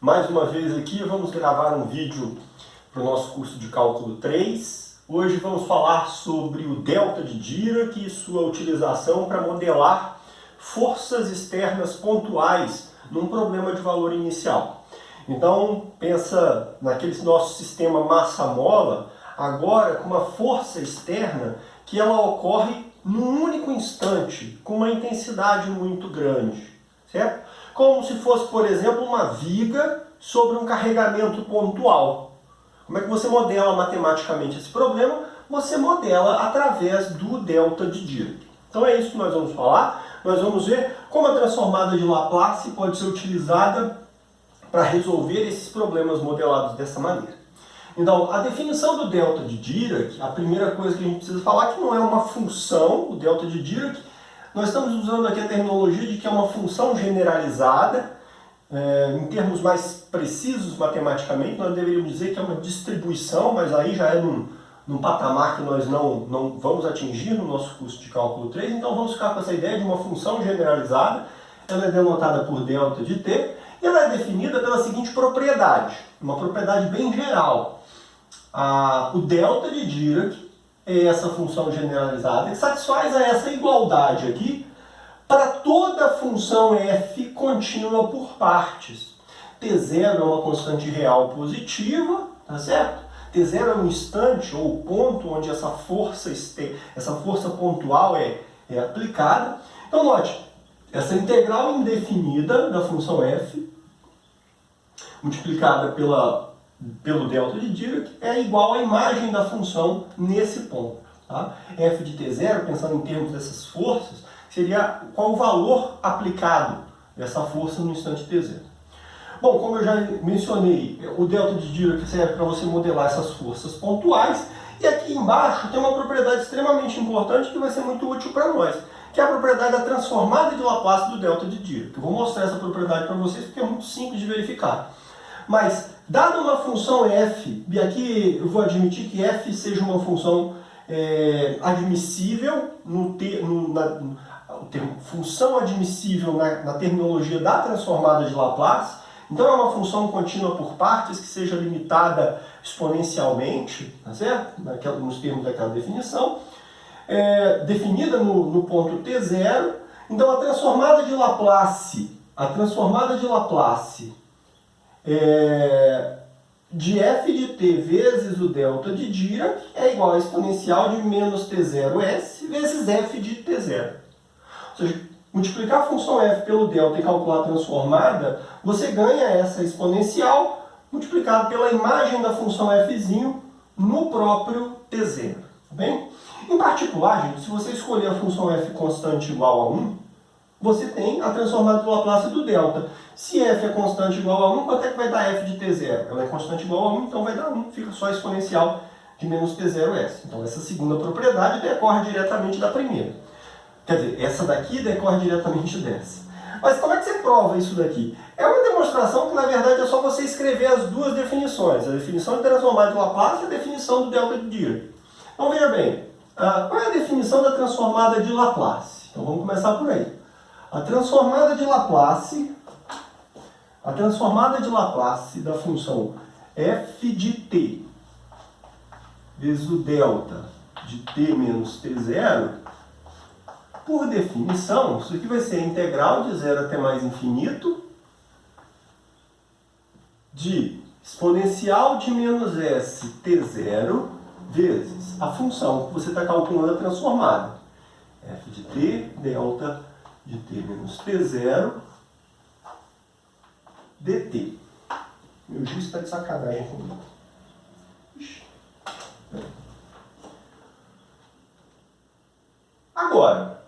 Mais uma vez aqui, vamos gravar um vídeo para o nosso curso de Cálculo 3. Hoje vamos falar sobre o delta de Dirac e sua utilização para modelar forças externas pontuais num problema de valor inicial. Então, pensa naquele nosso sistema massa-mola, agora com uma força externa que ela ocorre num único instante, com uma intensidade muito grande, certo? Como se fosse, por exemplo, uma viga sobre um carregamento pontual. Como é que você modela matematicamente esse problema? Você modela através do delta de Dirac. Então é isso que nós vamos falar. Nós vamos ver como a transformada de Laplace pode ser utilizada para resolver esses problemas modelados dessa maneira. Então, a definição do delta de Dirac, a primeira coisa que a gente precisa falar é que não é uma função, o delta de Dirac. Nós estamos usando aqui a terminologia de que é uma função generalizada. Em termos mais precisos matematicamente, nós deveríamos dizer que é uma distribuição, mas aí já é num patamar que nós não vamos atingir no nosso curso de Cálculo 3, então vamos ficar com essa ideia de uma função generalizada. Ela é denotada por delta de t, e ela é definida pela seguinte propriedade, uma propriedade bem geral. O delta de Dirac é essa função generalizada que satisfaz a essa igualdade aqui para toda função f contínua por partes. T0 é uma constante real positiva, tá certo? T0 é um instante ou ponto onde essa força pontual é aplicada. Então note, essa integral indefinida da função f multiplicada pelo delta de Dirac é igual à imagem da função nesse ponto. Tá? F de T0, pensando em termos dessas forças, seria qual o valor aplicado dessa força no instante T0. Bom, como eu já mencionei, o delta de Dirac serve para você modelar essas forças pontuais, e aqui embaixo tem uma propriedade extremamente importante que vai ser muito útil para nós, que é a propriedade da transformada de Laplace do delta de Dirac. Eu vou mostrar essa propriedade para vocês porque é muito simples de verificar. Mas, dada uma função f, e aqui eu vou admitir que f seja uma função admissível, o termo função admissível na terminologia da transformada de Laplace, então é uma função contínua por partes que seja limitada exponencialmente, tá certo? Nos termos daquela definição, definida no ponto t0. Então a transformada de Laplace de f de t vezes o delta de Dirac é igual a exponencial de menos t0s vezes f de t0. Ou seja, multiplicar a função f pelo delta e calcular a transformada, você ganha essa exponencial multiplicado pela imagem da função f no próprio t0. Tá bem? Em particular, gente, se você escolher a função f constante igual a 1, você tem a transformada de Laplace do delta. Se f é constante igual a 1, quanto é que vai dar f de t0? Ela é constante igual a 1, então vai dar 1, fica só a exponencial de menos t0s. Então essa segunda propriedade decorre diretamente da primeira. Quer dizer, essa daqui decorre diretamente dessa. Mas como é que você prova isso daqui? É uma demonstração que, na verdade, é só você escrever as duas definições. A definição de transformada de Laplace e a definição do delta de Dirac. Então veja bem, qual é a definição da transformada de Laplace? Então vamos começar por aí. A transformada de Laplace da função f de t vezes o delta de t menos t0, por definição, isso aqui vai ser a integral de 0 até mais infinito de exponencial de menos s t0 vezes a função que você está calculando a transformada. F de t, delta de t menos t0 dt. Meu juiz está de sacanagem comigo. Agora,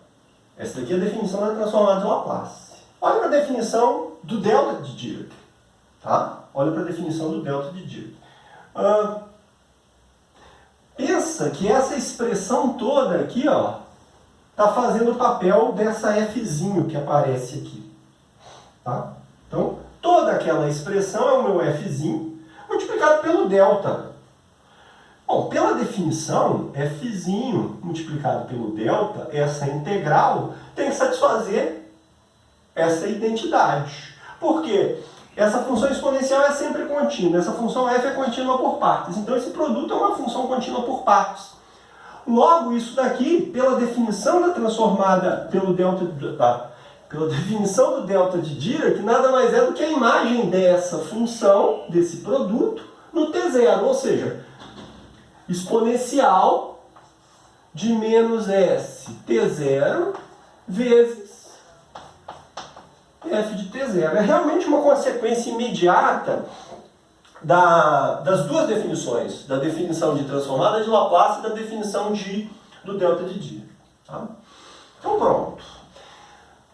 essa daqui é a definição da transformada de Laplace. Olha para a definição do delta de Dirac. Tá? Olha para a definição do delta de Dirac. Pensa que essa expressão toda aqui, está fazendo o papel dessa fzinho que aparece aqui. Tá? Então, toda aquela expressão é o meu fzinho multiplicado pelo delta. Bom, pela definição, fzinho multiplicado pelo delta, essa integral, tem que satisfazer essa identidade. Por quê? essa função exponencial é sempre contínua, essa função f é contínua por partes. Então esse produto é uma função contínua por partes. Logo, isso daqui, pela definição da transformada, pela definição do delta de Dirac, nada mais é do que a imagem dessa função, desse produto, no t0, ou seja, exponencial de menos s t0 vezes f de t0. É realmente uma consequência imediata das duas definições, da definição de transformada de Laplace e da definição do delta de Dirac. Tá? Então pronto.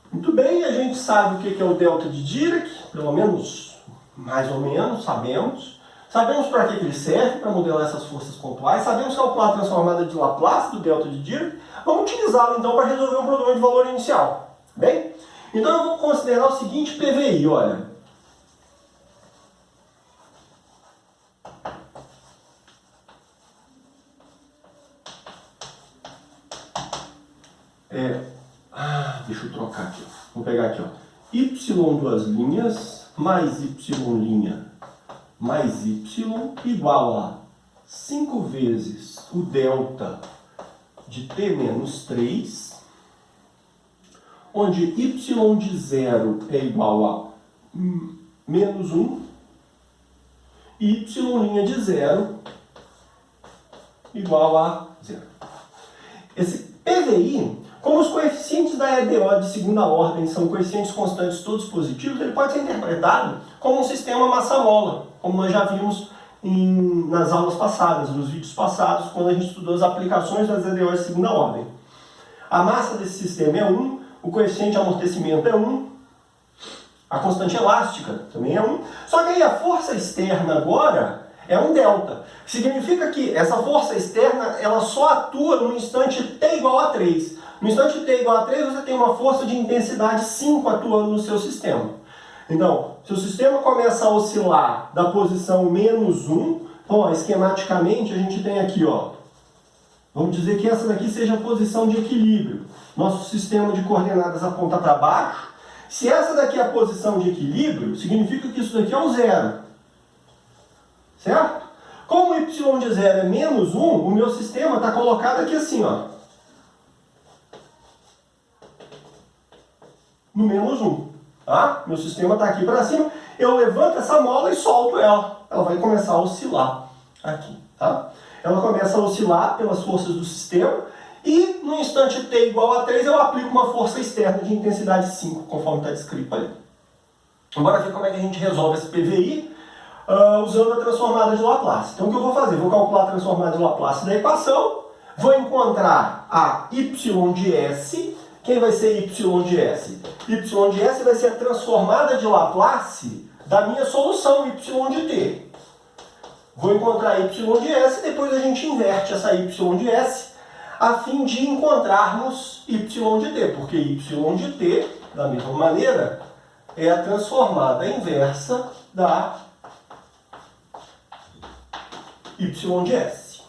Muito bem, a gente sabe o que é o delta de Dirac, pelo menos, mais ou menos, sabemos. Sabemos para que ele serve, para modelar essas forças pontuais. Sabemos calcular a transformada de Laplace do delta de Dirac. Vamos utilizá-lo então para resolver um problema de valor inicial. Bem? Então eu vou considerar o seguinte PVI, olha. Deixa eu trocar aqui. Vou pegar aqui, ó. Y duas linhas mais Y' mais Y igual a 5 vezes o delta de t menos 3, onde Y de 0 é igual a menos 1 e Y' de 0 igual a 0. Esse PVI, como os coeficientes da EDO de segunda ordem são coeficientes constantes todos positivos, ele pode ser interpretado como um sistema massa-mola, como nós já vimos nas aulas passadas, nos vídeos passados, quando a gente estudou as aplicações das EDOs de segunda ordem. A massa desse sistema é 1, o coeficiente de amortecimento é 1, a constante elástica também é 1, só que aí a força externa agora é um delta. Significa que essa força externa ela só atua no instante t igual a 3. No instante t igual a 3, você tem uma força de intensidade 5 atuando no seu sistema. Então, se o sistema começa a oscilar da posição menos 1, então, ó, esquematicamente a gente tem aqui, ó, vamos dizer que essa daqui seja a posição de equilíbrio. Nosso sistema de coordenadas aponta para baixo. Se essa daqui é a posição de equilíbrio, significa que isso daqui é um zero. Certo? Como y de 0 é menos 1, o meu sistema está colocado aqui assim, ó. No menos 1. Tá? Meu sistema está aqui para cima. Eu levanto essa mola e solto ela. Ela vai começar a oscilar aqui. Tá? Ela começa a oscilar pelas forças do sistema. E no instante t igual a 3, eu aplico uma força externa de intensidade 5, conforme está descrito ali. Bora ver como é que a gente resolve esse PVI usando a transformada de Laplace. Então o que eu vou fazer? Vou calcular a transformada de Laplace da equação, vou encontrar a y de s. Quem vai ser y de s? Y de s vai ser a transformada de Laplace da minha solução y de t. Vou encontrar y de s e depois a gente inverte essa y de s a fim de encontrarmos y de t, porque y de t, da mesma maneira, é a transformada inversa da y de s.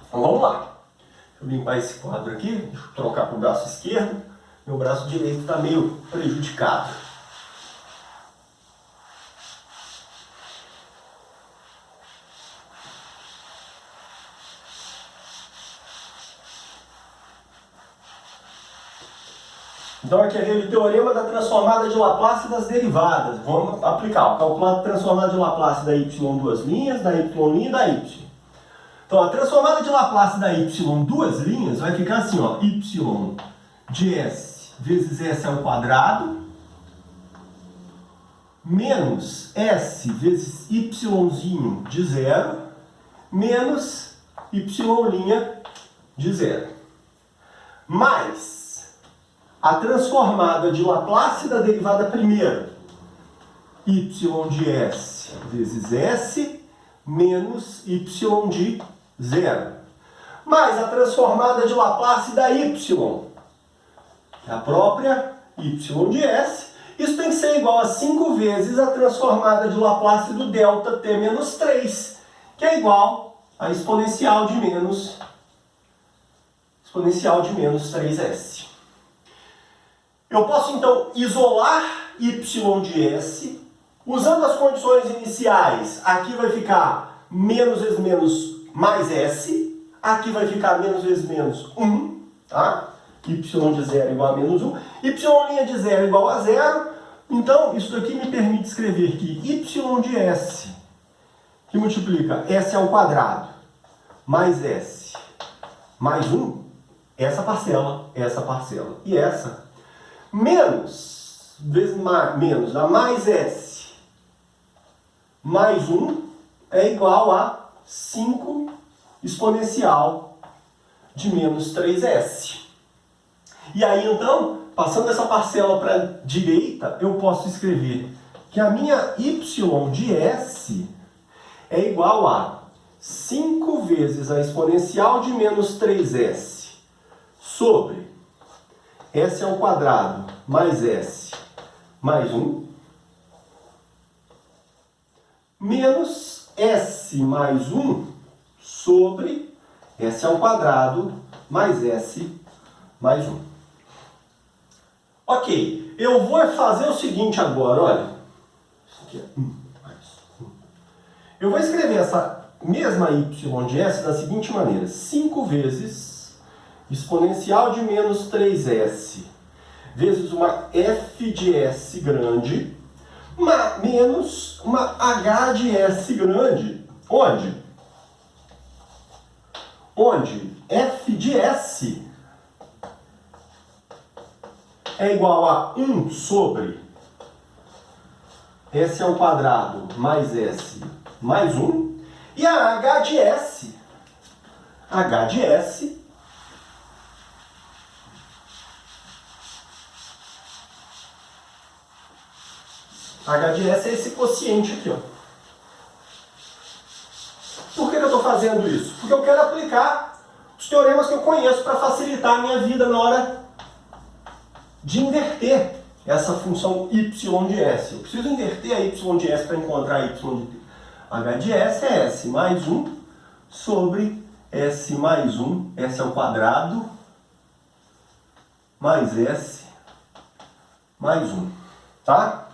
Então vamos lá. Deixa eu limpar esse quadro aqui, deixa eu trocar para o braço esquerdo. Meu braço direito está meio prejudicado. Então aqui é aquele teorema da transformada de Laplace das derivadas. Vamos aplicar, calcular a transformada de Laplace da y duas linhas, da y' e da y. Então a transformada de Laplace da y duas linhas vai ficar assim, ó, y de s vezes s ao quadrado menos s vezes y'zinho de 0 menos y' de 0. Mais a transformada de Laplace da derivada primeira, y de s vezes s menos y de 0. Mais a transformada de Laplace da y, que é a própria y de s. Isso tem que ser igual a 5 vezes a transformada de Laplace do delta t menos 3, que é igual a exponencial de menos 3s. Eu posso, então, isolar y de s Usando as condições iniciais, aqui vai ficar menos vezes menos mais S, aqui vai ficar menos vezes menos 1, tá? Y de 0 igual a menos 1, Y' de 0 igual a 0, então isso daqui me permite escrever que Y de S, que multiplica S ao quadrado, mais S, mais 1, essa parcela, e essa, menos, vezes menos, dá mais S, mais 1 é igual a 5 exponencial de menos 3S. E aí, então, passando essa parcela para a direita, eu posso escrever que a minha y de S é igual a 5 vezes a exponencial de menos 3S sobre S ao quadrado mais S mais 1 menos S mais 1 sobre S ao quadrado mais S mais 1. Ok, eu vou fazer o seguinte agora, olha. Isso aqui é 1 mais 1. Eu vou escrever essa mesma y de S da seguinte maneira. 5 vezes exponencial de menos 3S vezes uma f de S grande menos uma h de S grande. Onde? Onde f de S é igual a 1 sobre S ao quadrado mais S mais 1. E a h de S é esse quociente aqui, ó. Por que eu estou fazendo isso? Porque eu quero aplicar os teoremas que eu conheço para facilitar a minha vida na hora de inverter essa função y de S. Eu preciso inverter a y de S para encontrar a y de t. H de S é S mais 1 sobre S mais 1, S ao quadrado, mais S mais 1, tá?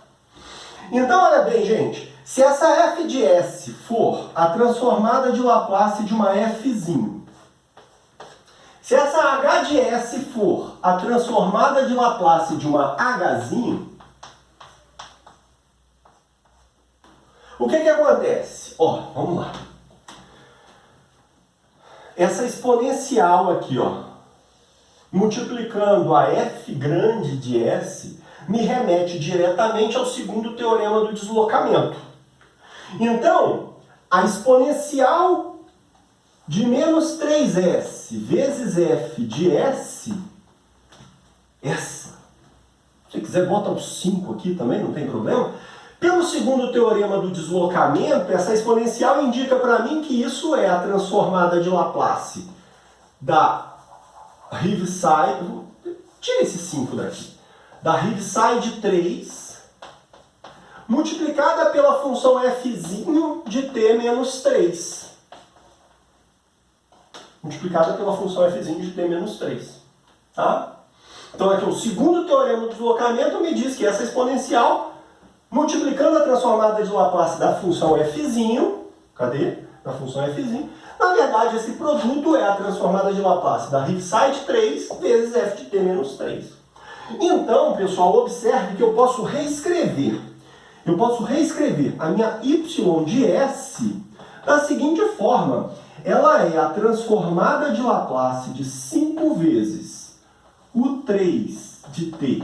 Então, olha bem, gente, se essa f de S for a transformada de Laplace de uma fzinho, se essa h de S for a transformada de Laplace de uma hzinho, o que acontece? Ó, vamos lá. Essa exponencial aqui, ó, multiplicando a f grande de S, me remete diretamente ao segundo teorema do deslocamento. Então, a exponencial de menos 3S vezes f de S, essa, se quiser bota um 5 aqui também, não tem problema. Pelo segundo teorema do deslocamento, essa exponencial indica para mim que isso é a transformada de Laplace da Heaviside, tira esse 5 daqui, da Heaviside 3, multiplicada pela função fzinho de t menos 3. Multiplicada pela função fzinho de t menos 3. Tá? Então aqui o segundo teorema do deslocamento me diz que essa exponencial, multiplicando a transformada de Laplace da função fzinho, cadê? Da função fzinho, na verdade esse produto é a transformada de Laplace da Heaviside 3 vezes f de t menos 3. Então, pessoal, observe que eu posso reescrever a minha y de S da seguinte forma. Ela é a transformada de Laplace de 5 vezes o 3 de t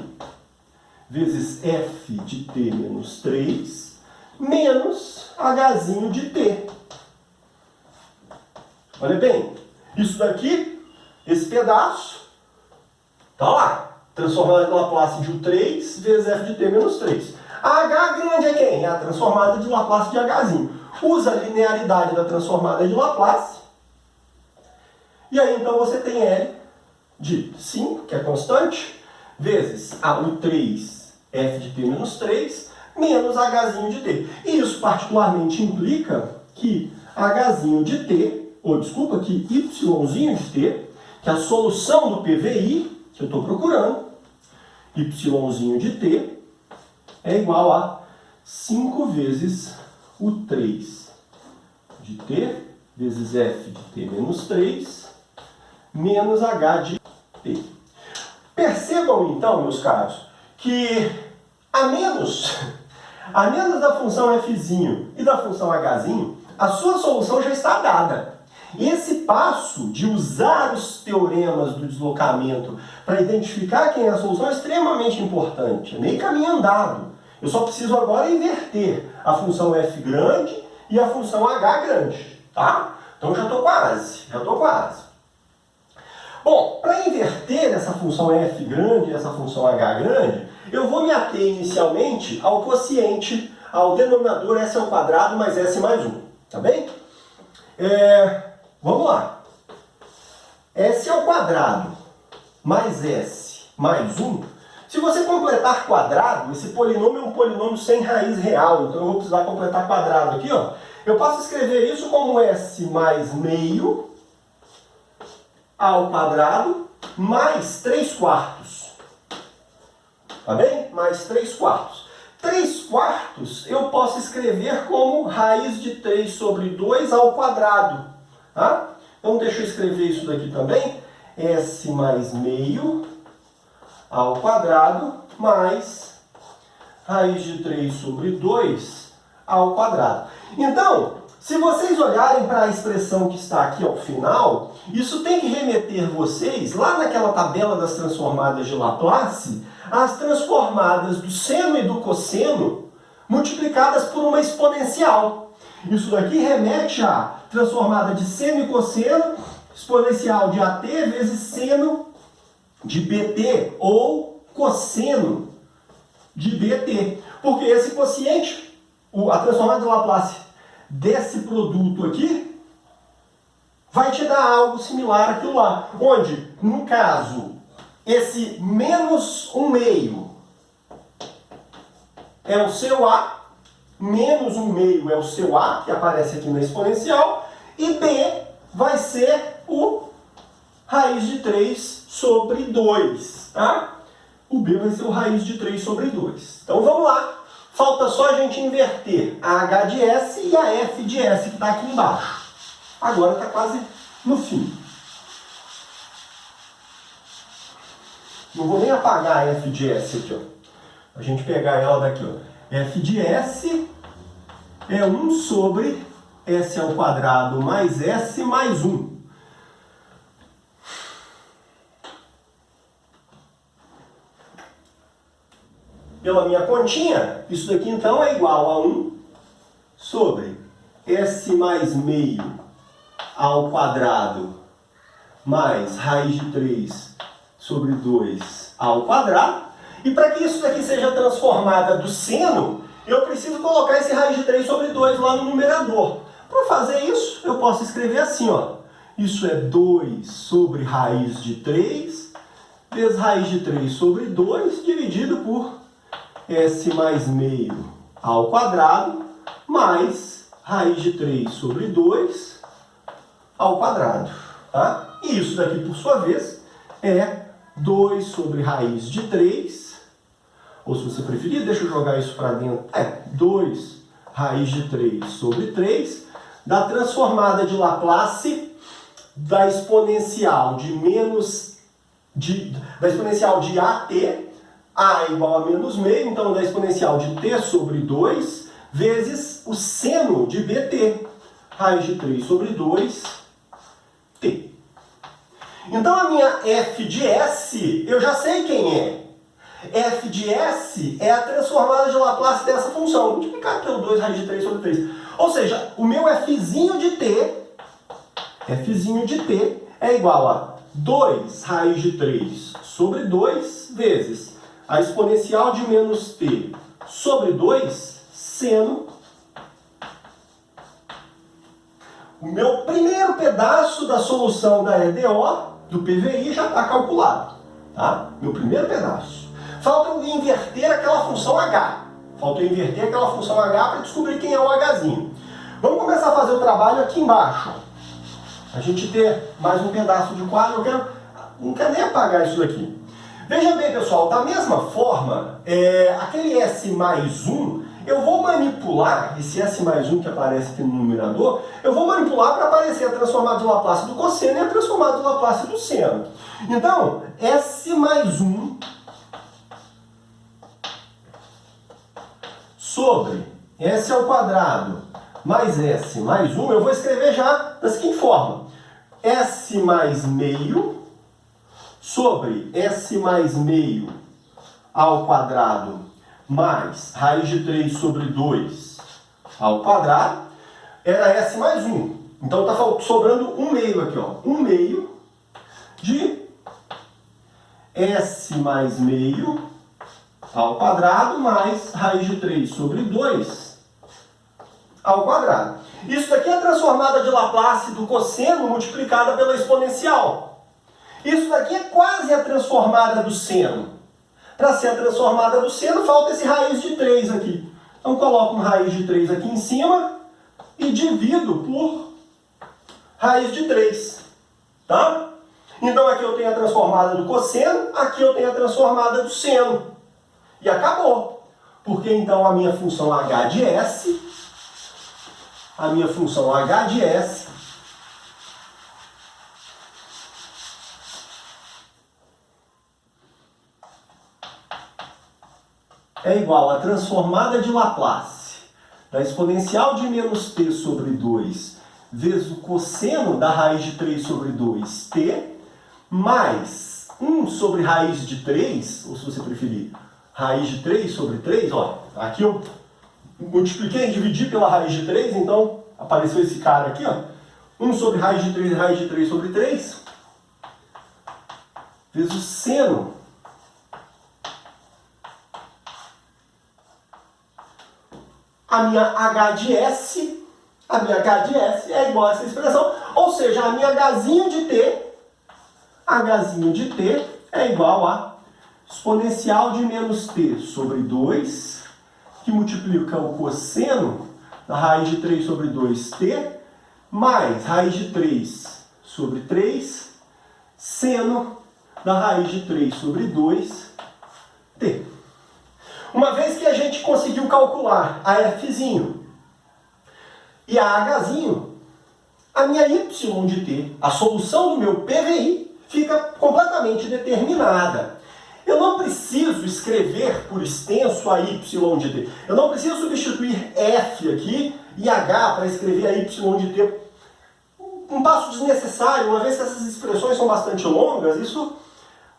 vezes f de t menos 3 menos hzinho de t. Olha bem, isso daqui, esse pedaço, tá lá. Transformada de Laplace de 3 vezes f de t menos 3. A h grande é quem? É a transformada de Laplace de hzinho. Usa a linearidade da transformada de Laplace. E aí, então, você tem L de 5, que é constante, vezes o 3 f de t menos 3, menos hzinho de t. E isso particularmente implica que hzinho de t, que yzinho de t, que é a solução do PVI, que eu estou procurando, yzinho de t, é igual a 5 vezes o 3 de t vezes f de t menos 3 menos h de t. Percebam então, meus caros, que a menos da função f e da função h, a sua solução já está dada. Esse passo de usar os teoremas do deslocamento para identificar quem é a solução é extremamente importante, é meio caminho andado. Eu só preciso agora inverter a função f grande e a função h grande, tá? Então já estou quase. Bom, para inverter essa função f grande e essa função h grande, eu vou me ater inicialmente ao quociente, ao denominador s ao quadrado mais s mais 1, tá bem? Vamos lá. S ao quadrado mais S mais 1. Se você completar quadrado, esse polinômio é um polinômio sem raiz real, então eu vou precisar completar quadrado aqui, ó. Eu posso escrever isso como S mais meio ao quadrado mais 3 quartos. Tá bem? Mais 3 quartos. 3 quartos eu posso escrever como raiz de 3 sobre 2 ao quadrado. Tá? Então deixa eu escrever isso daqui também. S mais meio ao quadrado mais raiz de 3 sobre 2 ao quadrado. Então, se vocês olharem para a expressão que está aqui ao final, isso tem que remeter vocês, lá naquela tabela das transformadas de Laplace, às transformadas do seno e do cosseno multiplicadas por uma exponencial. Isso daqui remete à transformada de seno e cosseno, exponencial de AT vezes seno de BT, ou cosseno de BT. Porque esse quociente, a transformada de Laplace desse produto aqui, vai te dar algo similar àquilo lá. Onde, no caso, esse menos 1/2 é o seu A, menos 1/2 é o seu A, que aparece aqui na exponencial, e B vai ser o raiz de 3 sobre 2, tá? O B vai ser o raiz de 3 sobre 2. Então vamos lá. Falta só a gente inverter a H de S e a F de S, que está aqui embaixo. Agora está quase no fim. Não vou nem apagar a F de S aqui, ó. A gente pegar ela daqui, ó. F de S é 1 sobre S ao quadrado mais S mais 1. Pela minha continha, isso daqui então é igual a 1 sobre S mais meio ao quadrado mais raiz de 3 sobre 2 ao quadrado. E para que isso daqui seja transformada do seno, eu preciso colocar esse raiz de 3 sobre 2 lá no numerador. Para fazer isso, eu posso escrever assim, ó. Isso é 2 sobre raiz de 3 vezes raiz de 3 sobre 2 dividido por S mais meio ao quadrado mais raiz de 3 sobre 2 ao quadrado. Tá? E isso daqui, por sua vez, é 2 sobre raiz de 3, ou se você preferir, deixa eu jogar isso para dentro. 2 raiz de 3 sobre 3, da transformada de Laplace da exponencial de da exponencial de AT, A é igual a menos meio, então da exponencial de t sobre 2 vezes o seno de bt, raiz de 3 sobre 2, t. Então a minha f de s, eu já sei quem é. F de s é a transformada de Laplace dessa função, multiplicado pelo 2 raiz de 3 sobre 3. Ou seja, o meu fzinho de t é igual a 2 raiz de 3 sobre 2 vezes a exponencial de menos t sobre 2 seno. O meu primeiro pedaço da solução da EDO, do PVI, já está calculado. Tá? Meu primeiro pedaço. Falta eu inverter aquela função H. Falta eu inverter aquela função H para descobrir quem é o Hzinho. Vamos começar a fazer o trabalho aqui embaixo. A gente ter mais um pedaço de quadro. Não quero nem apagar isso daqui. Veja bem, pessoal, da mesma forma, aquele S mais 1, eu vou manipular esse S mais 1 que aparece aqui no numerador, eu vou manipular para aparecer a transformada de Laplace do cosseno e a transformada de Laplace do seno. Então, S mais 1 sobre S ao quadrado mais S mais 1, eu vou escrever já da seguinte forma. S mais meio sobre S mais meio ao quadrado mais raiz de 3 sobre 2 ao quadrado, era S mais 1. Então está sobrando 1 meio aqui, ó. 1 meio de S mais meio ao quadrado mais raiz de 3 sobre 2 ao quadrado. Isso daqui é a transformada de Laplace do cosseno multiplicada pela exponencial. Isso daqui é quase a transformada do seno. Para ser a transformada do seno, falta esse raiz de 3 aqui. Então, coloco uma raiz de 3 aqui em cima e divido por raiz de 3. Tá? Então, aqui eu tenho a transformada do cosseno, aqui eu tenho a transformada do seno. E acabou. Porque, então, a minha função h de s, é igual a transformada de Laplace da exponencial de menos t sobre 2 vezes o cosseno da raiz de 3 sobre 2t, mais 1 sobre raiz de 3, ou se você preferir, raiz de 3 sobre 3, ó, aqui eu multipliquei e dividi pela raiz de 3, então apareceu esse cara aqui, ó, 1 sobre raiz de 3 sobre 3, vezes o seno a minha h de s é igual a essa expressão, ou seja, a minha hzinho de t é igual a exponencial de menos t sobre 2, que multiplica o cosseno da raiz de 3 sobre 2t, mais raiz de 3 sobre 3, seno da raiz de 3 sobre 2t. Uma vez que a gente conseguiu calcular a fzinho e a hzinho, a minha y de t, a solução do meu PVI, fica completamente determinada. Eu não preciso escrever por extenso a y de t. Eu não preciso substituir f aqui e h para escrever a y de t. Um passo desnecessário, uma vez que essas expressões são bastante longas, isso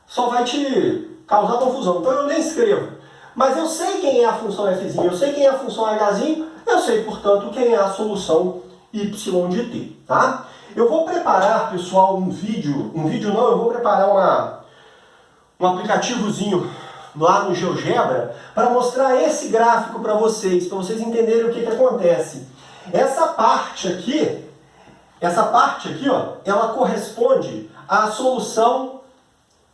só vai te causar confusão. Então eu nem escrevo. Mas eu sei quem é a função fzinho, eu sei quem é a função hzinho, eu sei, portanto, quem é a solução y de t, tá? Eu vou preparar, pessoal, eu vou preparar um aplicativozinho lá no GeoGebra para mostrar esse gráfico para vocês entenderem o que acontece. Essa parte aqui, ó, ela corresponde à solução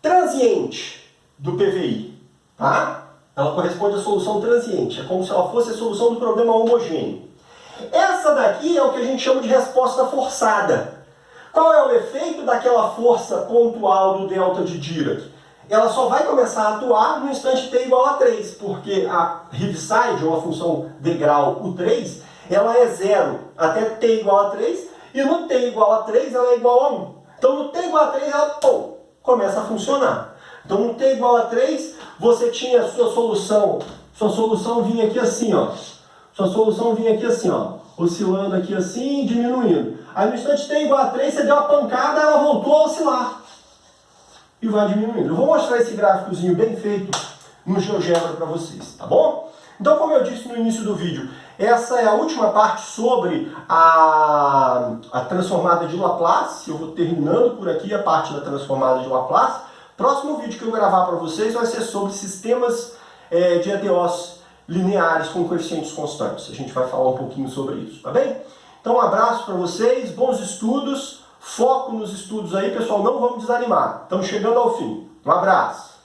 transiente do PVI, tá? Ela corresponde à solução transiente, é como se ela fosse a solução do problema homogêneo. Essa daqui é o que a gente chama de resposta forçada. Qual é o efeito daquela força pontual do delta de Dirac? Ela só vai começar a atuar no instante t igual a 3, porque a Heaviside, ou a função degrau U3, ela é 0 até t igual a 3, e no t igual a 3 ela é igual a 1. Então no t igual a 3 ela, pum, começa a funcionar. Então no t igual a 3, você tinha a sua solução vinha aqui assim, ó. Oscilando aqui assim e diminuindo. Aí no instante t igual a 3, você deu uma pancada, ela voltou a oscilar. E vai diminuindo. Eu vou mostrar esse gráficozinho bem feito no GeoGebra para vocês, tá bom? Então, como eu disse no início do vídeo, essa é a última parte sobre a transformada de Laplace. Eu vou terminando por aqui a parte da transformada de Laplace. Próximo vídeo que eu gravar para vocês vai ser sobre sistemas de EDOs lineares com coeficientes constantes. A gente vai falar um pouquinho sobre isso, tá bem? Então, um abraço para vocês, bons estudos, foco nos estudos aí, pessoal, não vamos desanimar. Estamos chegando ao fim. Um abraço!